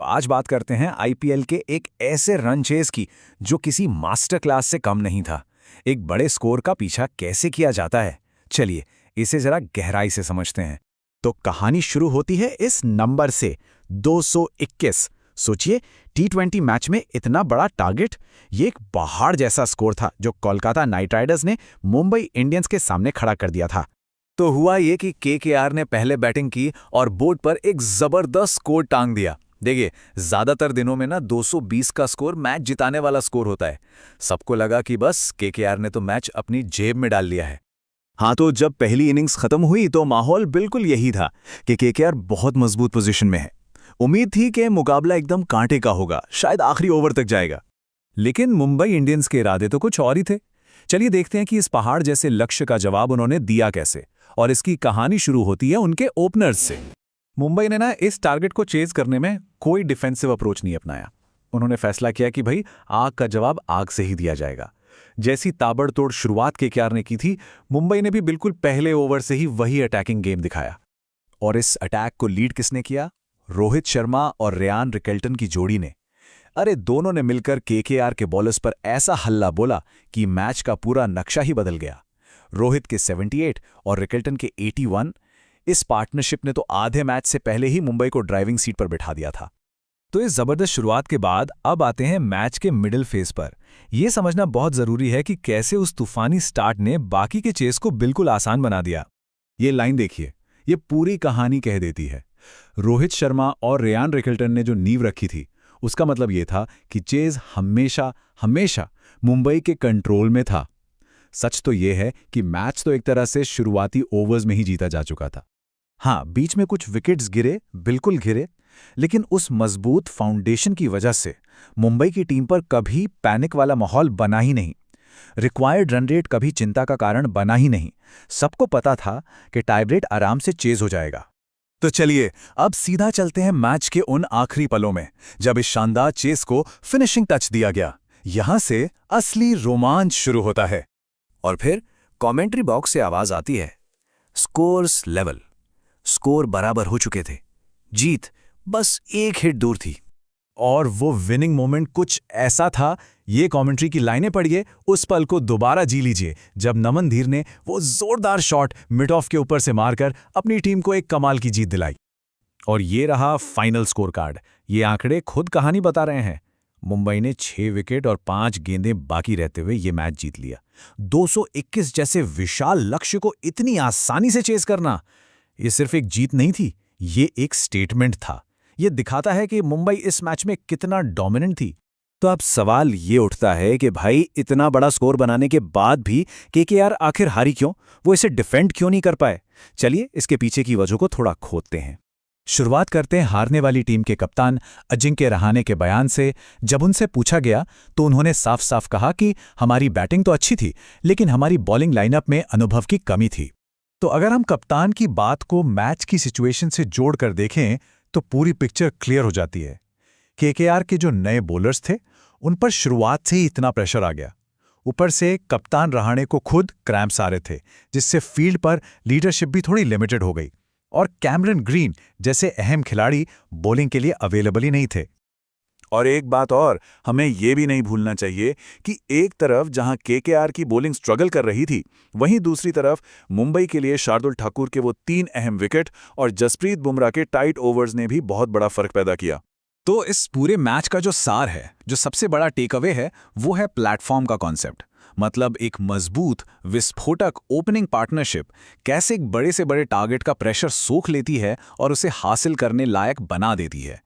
आज बात करते हैं आईपीएल के एक ऐसे रन चेस की जो किसी मास्टर क्लास से कम नहीं था। एक बड़े स्कोर का पीछा कैसे किया जाता है, चलिए इसे जरा गहराई से समझते हैं। तो कहानी शुरू होती है इस नंबर से 221। सोचिए, टी20 मैच में इतना बड़ा टारगेट। ये एक पहाड़ जैसा स्कोर था जो कोलकाता नाइट राइडर्स ने मुंबई इंडियंस के सामने खड़ा कर दिया था। तो हुआ ये कि केकेआर ने पहले बैटिंग की और बोर्ड पर एक जबरदस्त स्कोर टांग दिया। देखिए, ज्यादातर दिनों में ना 220 का स्कोर मैच जिताने वाला स्कोर होता है। सबको लगा कि बस केकेआर ने तो मैच अपनी जेब में डाल लिया है। हाँ, तो जब पहली इनिंग्स खत्म हुई तो माहौल बिल्कुल यही था कि केकेआर बहुत मजबूत पोजीशन में है। उम्मीद थी कि मुकाबला एकदम कांटे का होगा, शायद आखिरी ओवर तक जाएगा। लेकिन मुंबई इंडियंस के इरादे तो कुछ और ही थे। चलिए देखते हैं कि इस पहाड़ जैसे लक्ष्य का जवाब उन्होंने दिया कैसे, और इसकी कहानी शुरू होती है उनके ओपनर्स से। मुंबई ने ना इस टारगेट को चेज करने में कोई डिफेंसिव अप्रोच नहीं अपनाया। उन्होंने फैसला किया कि भाई आग का जवाब आग से ही दिया जाएगा। जैसी ताबड़तोड़ शुरुआत केकेआर ने की थी, मुंबई ने भी बिल्कुल पहले ओवर से ही वही अटैकिंग गेम दिखाया। और इस अटैक को लीड किसने किया? रोहित शर्मा और रेयान रिकेल्टन की जोड़ी ने। अरे दोनों ने मिलकर केकेआर के बॉलर्स पर ऐसा हल्ला बोला कि मैच का पूरा नक्शा ही बदल गया। रोहित के 78 और रिकेल्टन के 81, इस पार्टनरशिप ने तो आधे मैच से पहले ही मुंबई को ड्राइविंग सीट पर बिठा दिया था। तो इस जबरदस्त शुरुआत के बाद अब आते हैं मैच के मिडिल फेज पर। यह समझना बहुत जरूरी है कि कैसे उस तूफानी स्टार्ट ने बाकी के चेस को बिल्कुल आसान बना दिया। ये लाइन देखिए, ये पूरी कहानी कह देती है। रोहित शर्मा और रेयान रिकेल्टन ने जो नींव रखी थी, उसका मतलब यह था कि चेज हमेशा हमेशा मुंबई के कंट्रोल में था। सच तो यह है कि मैच तो एक तरह से शुरुआती ओवर्स में ही जीता जा चुका था। हाँ, बीच में कुछ विकेट्स गिरे, बिल्कुल गिरे, लेकिन उस मजबूत फाउंडेशन की वजह से मुंबई की टीम पर कभी पैनिक वाला माहौल बना ही नहीं। रिक्वायर्ड रन रेट कभी चिंता का कारण बना ही नहीं। सबको पता था कि टाई ब्रेक आराम से चेज हो जाएगा। तो चलिए अब सीधा चलते हैं मैच के उन आखिरी पलों में, जब इस शानदार चेस को फिनिशिंग टच दिया गया। यहां से असली रोमांच शुरू होता है। और फिर कमेंट्री बॉक्स से आवाज आती है, स्कोर्स लेवल। स्कोर बराबर हो चुके थे, जीत बस एक हिट दूर थी। और वो विनिंग मोमेंट कुछ ऐसा था, ये कमेंट्री की लाइनें पढ़िए, उस पल को दोबारा जी लीजिए जब नमन धीर ने वो जोरदार शॉट मिड ऑफ के ऊपर से मारकर अपनी टीम को एक कमाल की जीत दिलाई। और ये रहा फाइनल स्कोर कार्ड। ये आंकड़े खुद कहानी बता रहे हैं। मुंबई ने 6 विकेट और 5 गेंदें बाकी रहते हुए ये मैच जीत लिया। 221 जैसे विशाल लक्ष्य को इतनी आसानी से चेस करना, ये सिर्फ एक जीत नहीं थी, ये एक स्टेटमेंट था। ये दिखाता है कि मुंबई इस मैच में कितना डोमिनेंट थी। तो अब सवाल ये उठता है कि भाई इतना बड़ा स्कोर बनाने के बाद भी केकेआर आखिर हारी क्यों? वो इसे डिफेंड क्यों नहीं कर पाए? चलिए इसके पीछे की वजह को थोड़ा खोदते हैं। शुरुआत करते हैं हारने वाली टीम के कप्तान अजिंक्य रहाणे के बयान से। जब उनसे पूछा गया तो उन्होंने साफ साफ कहा कि हमारी बैटिंग तो अच्छी थी, लेकिन हमारी बॉलिंग लाइनअप में अनुभव की कमी थी। तो अगर हम कप्तान की बात को मैच की सिचुएशन से जोड़कर देखें तो पूरी पिक्चर क्लियर हो जाती है। केकेआर के जो नए बॉलर्स थे, उन पर शुरुआत से ही इतना प्रेशर आ गया। ऊपर से कप्तान रहाणे को खुद क्रैम्प्स आ रहे थे, जिससे फील्ड पर लीडरशिप भी थोड़ी लिमिटेड हो गई। और कैमरन ग्रीन जैसे अहम खिलाड़ी बॉलिंग के लिए अवेलेबल ही नहीं थे। और एक बात और हमें यह भी नहीं भूलना चाहिए कि एक तरफ जहां केकेआर की बॉलिंग स्ट्रगल कर रही थी, वहीं दूसरी तरफ मुंबई के लिए शार्दुल ठाकुर के वो 3 अहम विकेट और जसप्रीत बुमराह के टाइट ओवर्स ने भी बहुत बड़ा फर्क पैदा किया। तो इस पूरे मैच का जो सार है, जो सबसे बड़ा टेक अवे है, वो है प्लेटफॉर्म का कॉन्सेप्ट। मतलब एक मजबूत विस्फोटक ओपनिंग पार्टनरशिप कैसे एक बड़े से बड़े टारगेट का प्रेशर सोख लेती है और उसे हासिल करने लायक बना देती है।